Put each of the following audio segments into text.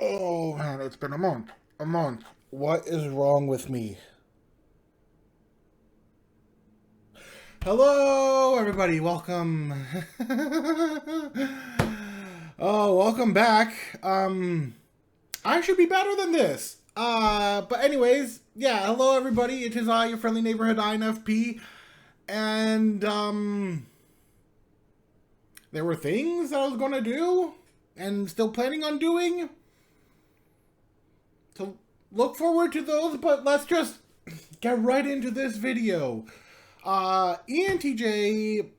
Oh man, it's been a month. A month. What is wrong with me? Hello, everybody. Welcome. Oh, welcome back. I should be better than this. But anyways, yeah. Hello, everybody. It is I, your friendly neighborhood INFP, and there were things that I was gonna do, and still planning on doing. So look forward to those. But let's just get right into this video. ENTJ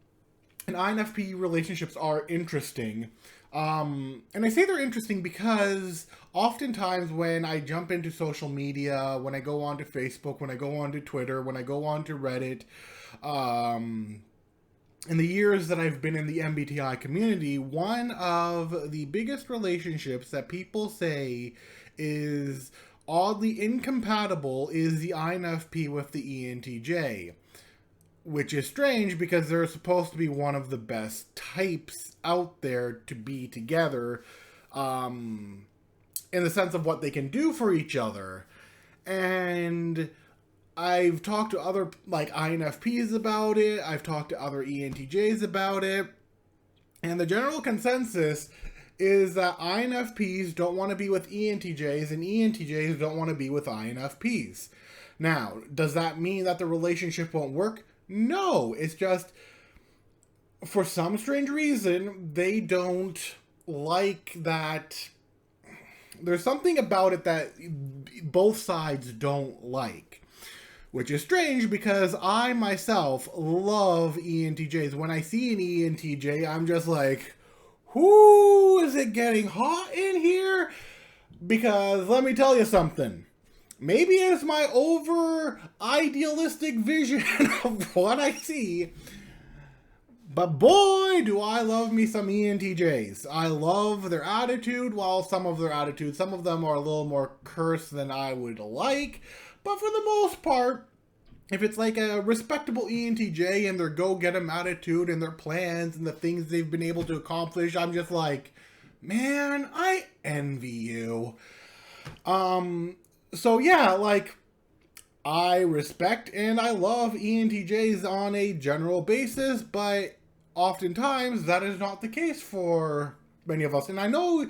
and INFP relationships are interesting. And I say they're interesting because oftentimes when I jump into social media, when I go onto Facebook, when I go onto Twitter, when I go onto Reddit, um, in the years that I've been in the MBTI community, one of the biggest relationships that people say is oddly incompatible is the INFP with the ENTJ, which is strange because they're supposed to be one of the best types out there to be together, in the sense of what they can do for each other. And I've talked to other like INFPs about it, I've talked to other ENTJs about it, and the general consensus is that INFPs don't want to be with ENTJs and ENTJs don't want to be with INFPs. Now, does that mean that the relationship won't work? No, it's just for some strange reason they don't like that. There's something about it that both sides don't like, which is strange because I myself love ENTJs. When I see an ENTJ, I'm just like, whoo, is it getting hot in here? Because let me tell you something. Maybe it's my over idealistic vision of what I see, but boy, do I love me some ENTJs. I love their attitude, while some of their attitudes, some of them are a little more cursed than I would like, but for the most part, if it's like a respectable ENTJ and their go-get-em attitude and their plans and the things they've been able to accomplish, I'm just like, man, I envy you. So yeah, like, I respect and I love ENTJs on a general basis, but oftentimes that is not the case for many of us. And I know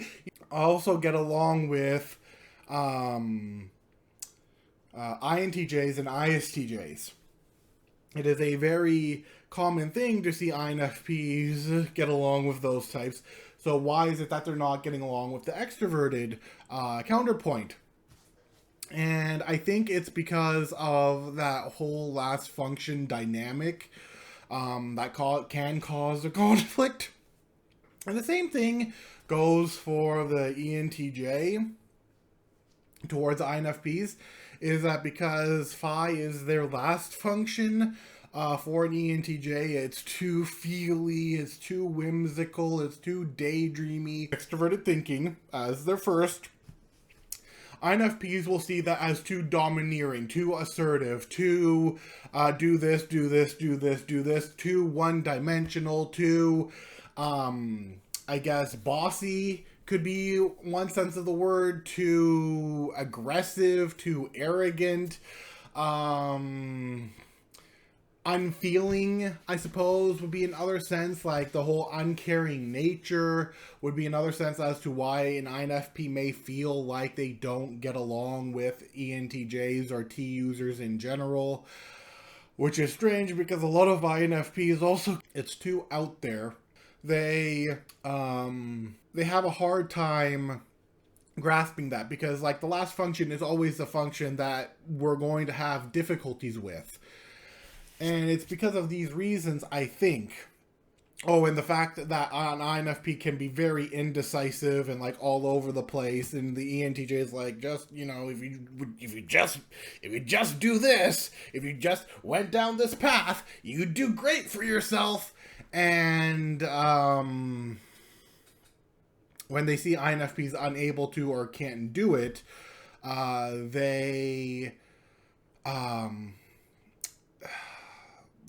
I also get along with um, INTJs and ISTJs. It is a very common thing to see INFPs get along with those types. So why is it that they're not getting along with the extroverted counterpoint? And I think it's because of that whole last function dynamic that can cause a conflict. And the same thing goes for the ENTJ towards INFPs, is that because phi is their last function, for an ENTJ, it's too feely, it's too whimsical, it's too daydreamy. Extroverted thinking as their first. INFPs will see that as too domineering, too assertive, too do this, do this, do this, do this, too one-dimensional, too, I guess, bossy could be one sense of the word, too aggressive, too arrogant, unfeeling, I suppose, would be another sense. Like the whole uncaring nature would be another sense as to why an INFP may feel like they don't get along with ENTJs or T users in general, which is strange because a lot of INFPs also, it's too out there. They have a hard time grasping that because like the last function is always the function that we're going to have difficulties with. And it's because of these reasons, I think. Oh, and the fact that an INFP can be very indecisive and like all over the place, and the ENTJ is like, just if you just do this, if you just went down this path, you'd do great for yourself. And when they see INFPs unable to or can't do it, they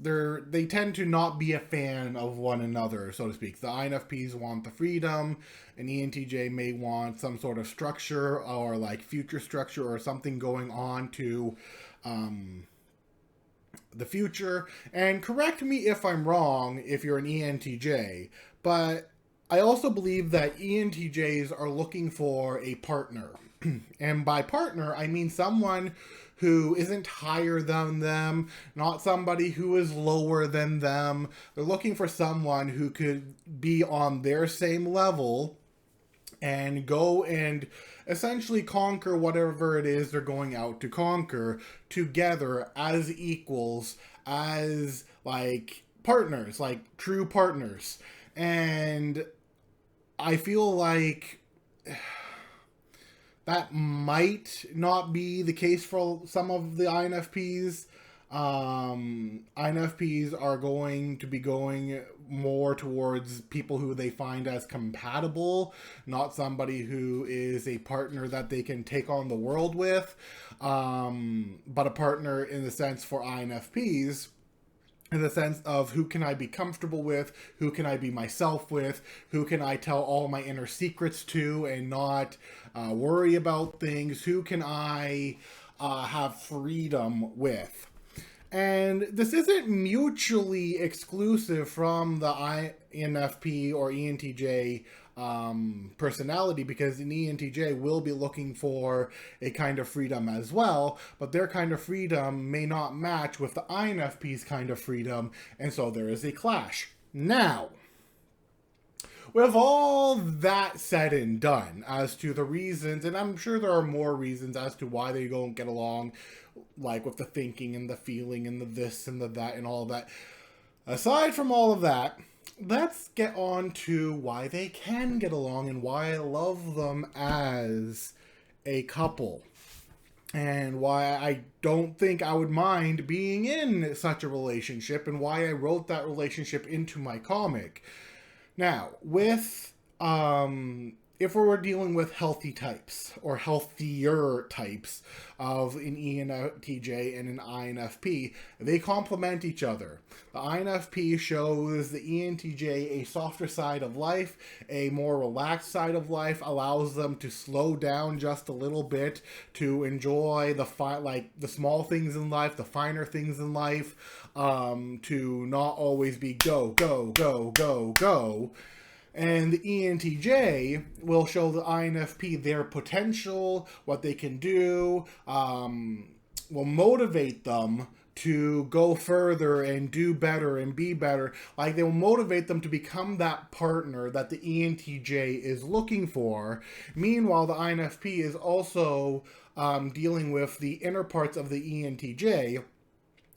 they tend to not be a fan of one another, so to speak. The INFPs want the freedom, and ENTJ may want some sort of structure or like future structure or something going on to the future. And correct me if I'm wrong if you're an ENTJ, but I also believe that ENTJs are looking for a partner. And by partner, I mean someone who isn't higher than them, not somebody who is lower than them. They're looking for someone who could be on their same level and go and essentially conquer whatever it is they're going out to conquer together as equals, as like partners, like true partners. And I feel like that might not be the case for some of the INFPs. INFPs are going to be going more towards people who they find as compatible, not somebody who is a partner that they can take on the world with, but a partner in the sense for INFPs, in the sense of who can I be comfortable with, who can I be myself with, who can I tell all my inner secrets to and not worry about things, who can I have freedom with. And this isn't mutually exclusive from the INFP or ENTJ personality, because an ENTJ will be looking for a kind of freedom as well, but their kind of freedom may not match with the INFP's kind of freedom, and so there is a clash. Now, with all that said and done as to the reasons, and I'm sure there are more reasons as to why they don't get along, like with the thinking and the feeling and the this and the that and all of that. Aside from all of that, let's get on to why they can get along and why I love them as a couple. And why I don't think I would mind being in such a relationship, and why I wrote that relationship into my comic. Now, with if we were dealing with healthy types or healthier types of an ENTJ and an INFP, they complement each other. The INFP shows the ENTJ a softer side of life, a more relaxed side of life, allows them to slow down just a little bit to enjoy the small things in life, the finer things in life, to not always be go, go, go, go, go. And the ENTJ will show the INFP their potential, what they can do, will motivate them to go further and do better and be better. Like, they will motivate them to become that partner that the ENTJ is looking for. Meanwhile, the INFP is also dealing with the inner parts of the ENTJ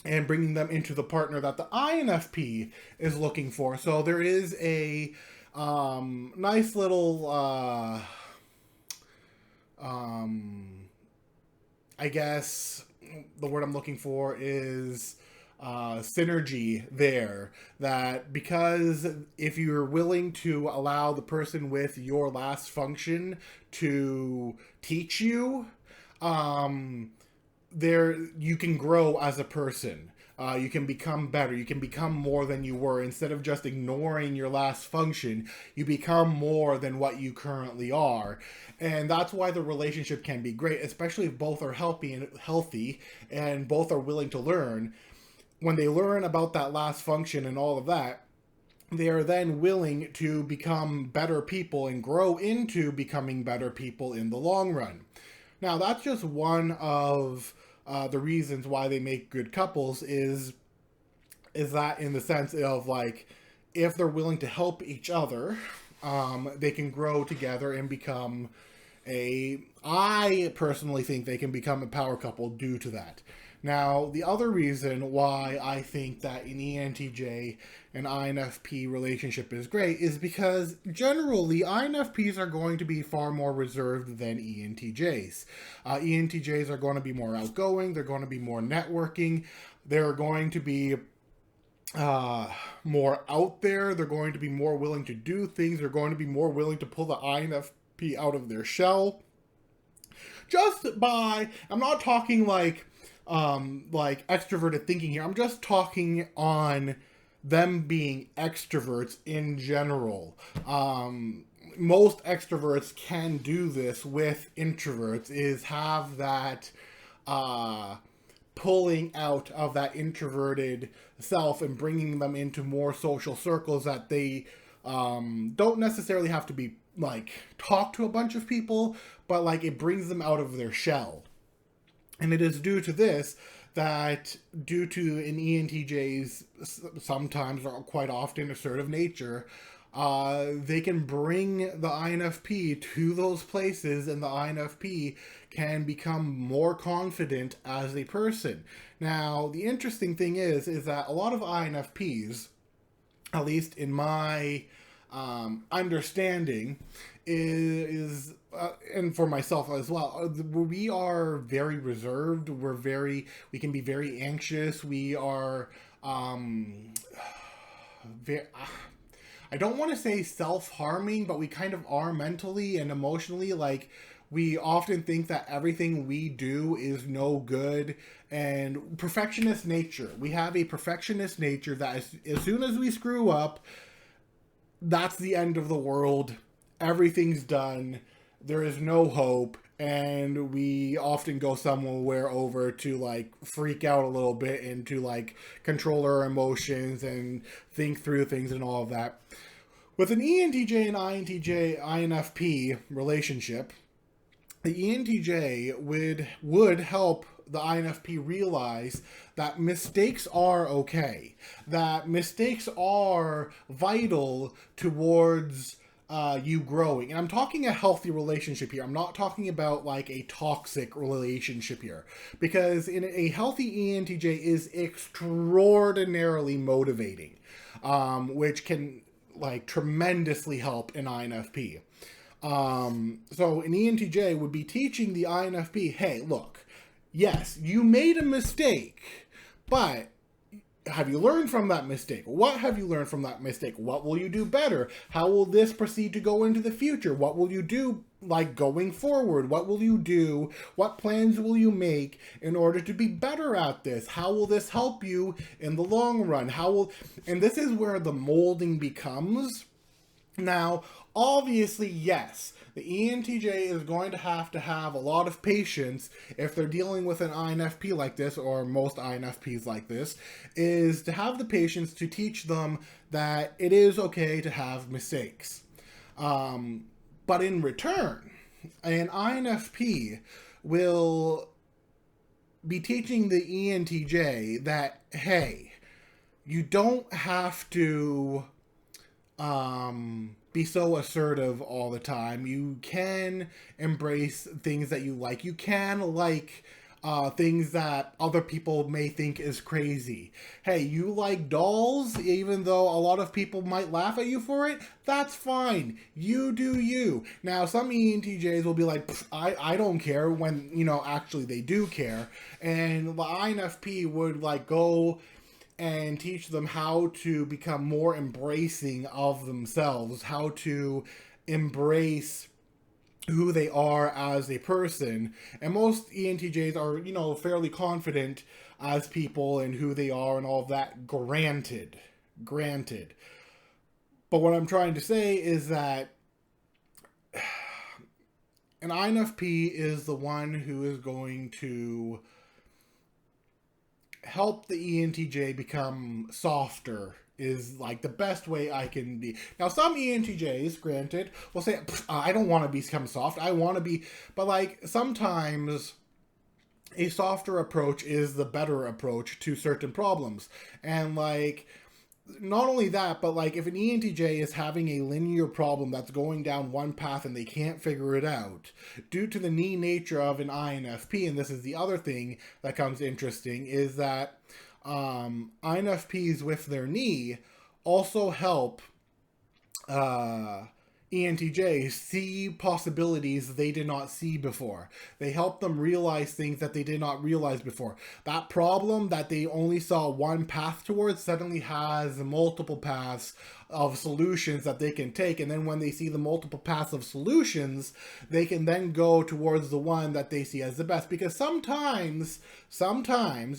and bringing them into the partner that the INFP is looking for. So there is a nice little, I guess the word I'm looking for is synergy there. That because if you're willing to allow the person with your last function to teach you, there you can grow as a person. You can become better. You can become more than you were. Instead of just ignoring your last function, you become more than what you currently are. And that's why the relationship can be great, especially if both are healthy and both are willing to learn. When they learn about that last function and all of that, they are then willing to become better people and grow into becoming better people in the long run. Now, that's just one of the reasons why they make good couples is that in the sense of, like, if they're willing to help each other, they can grow together and become I personally think they can become a power couple due to that. Now, the other reason why I think that an ENTJ and INFP relationship is great is because generally INFPs are going to be far more reserved than ENTJs. ENTJs are going to be more outgoing, they're going to be more networking, they're going to be more out there, they're going to be more willing to do things, they're going to be more willing to pull the INFP out of their shell. I'm not talking like like extroverted thinking here. I'm just talking on them being extroverts in general. Most extroverts can do this with introverts, is have that uh, pulling out of that introverted self and bringing them into more social circles that they don't necessarily have to be like talk to a bunch of people, but like it brings them out of their shell. And it is due to this that, due to an ENTJ's sometimes or quite often assertive nature, they can bring the INFP to those places, and the INFP can become more confident as a person. Now, the interesting thing is that a lot of INFPs, at least in my understanding, is and for myself as well, we are very reserved. We can be very anxious. We are very, I don't want to say self-harming, but we kind of are mentally and emotionally. Like, we often think that everything we do is no good, and perfectionist nature. We have a perfectionist nature that as soon as we screw up, that's the end of the world. Everything's done. There is no hope. And we often go somewhere over to like freak out a little bit and to like control our emotions and think through things and all of that. With an ENTJ and INFP relationship, the ENTJ would help the INFP realize that mistakes are okay, that mistakes are vital towards you growing. And I'm talking a healthy relationship here. I'm not talking about like a toxic relationship here, because in a healthy ENTJ is extraordinarily motivating, which can like tremendously help an INFP. So an ENTJ would be teaching the INFP, hey, look, yes, you made a mistake, but have you learned from that mistake? What have you learned from that mistake? What will you do better? How will this proceed to go into the future? What will you do like going forward? What will you do? What plans will you make in order to be better at this? How will this help you in the long run? And this is where the molding becomes. Now, obviously, yes, the ENTJ is going to have a lot of patience if they're dealing with an INFP like this, or most INFPs like this, is to have the patience to teach them that it is okay to have mistakes. But in return, an INFP will be teaching the ENTJ that, hey, you don't have to be so assertive all the time. You can embrace things that you like. You can like things that other people may think is crazy. Hey, you like dolls, even though a lot of people might laugh at you for it? That's fine. You do you. Now, some ENTJs will be like, I don't care, when, actually they do care. And the INFP would like go and teach them how to become more embracing of themselves, how to embrace who they are as a person. And most ENTJs are, fairly confident as people and who they are and all of that, granted. But what I'm trying to say is that an INFP is the one who is going to help the ENTJ become softer, is like the best way I can be. Now, some ENTJs, granted, will say, I don't want to become soft. I want to be, but like sometimes a softer approach is the better approach to certain problems. And like, not only that, but like if an ENTJ is having a linear problem that's going down one path and they can't figure it out, due to the knee nature of an INFP, and this is the other thing that comes interesting, is that INFPs with their knee also help ENTJs see possibilities they did not see before. They help them realize things that they did not realize before. That problem that they only saw one path towards suddenly has multiple paths of solutions that they can take, and then when they see the multiple paths of solutions, they can then go towards the one that they see as the best. Because sometimes,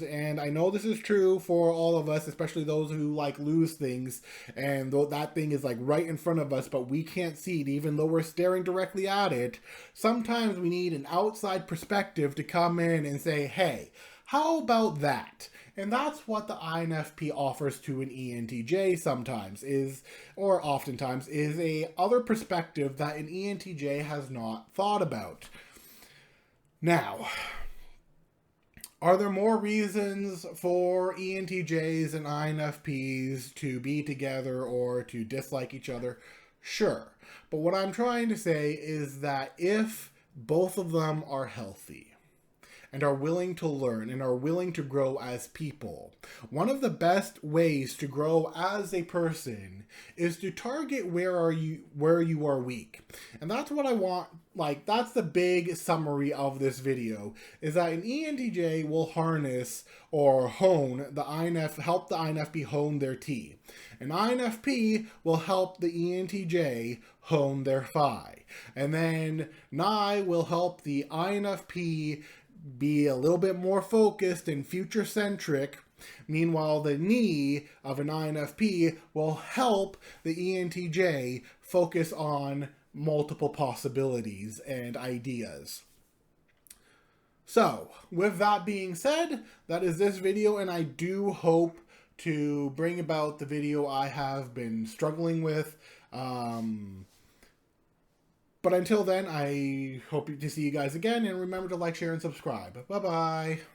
and I know this is true for all of us, especially those who like lose things, and that thing is like right in front of us, but we can't see it even though we're staring directly at it. Sometimes we need an outside perspective to come in and say, hey, how about that? And that's what the INFP offers to an ENTJ sometimes or oftentimes, is a other perspective that an ENTJ has not thought about. Now, are there more reasons for ENTJs and INFPs to be together or to dislike each other? Sure. But what I'm trying to say is that if both of them are healthy, and are willing to learn and are willing to grow as people, one of the best ways to grow as a person is to target where you are weak. And that's what I want, like, that's the big summary of this video, is that an ENTJ will harness or hone help the INFP hone their T. An INFP will help the ENTJ hone their Phi. And then Ni will help the INFP be a little bit more focused and future-centric. Meanwhile, the Ni of an INFP will help the ENTJ focus on multiple possibilities and ideas. So, with that being said, that is this video, and I do hope to bring about the video I have been struggling with. But until then, I hope to see you guys again, and remember to like, share, and subscribe. Bye-bye.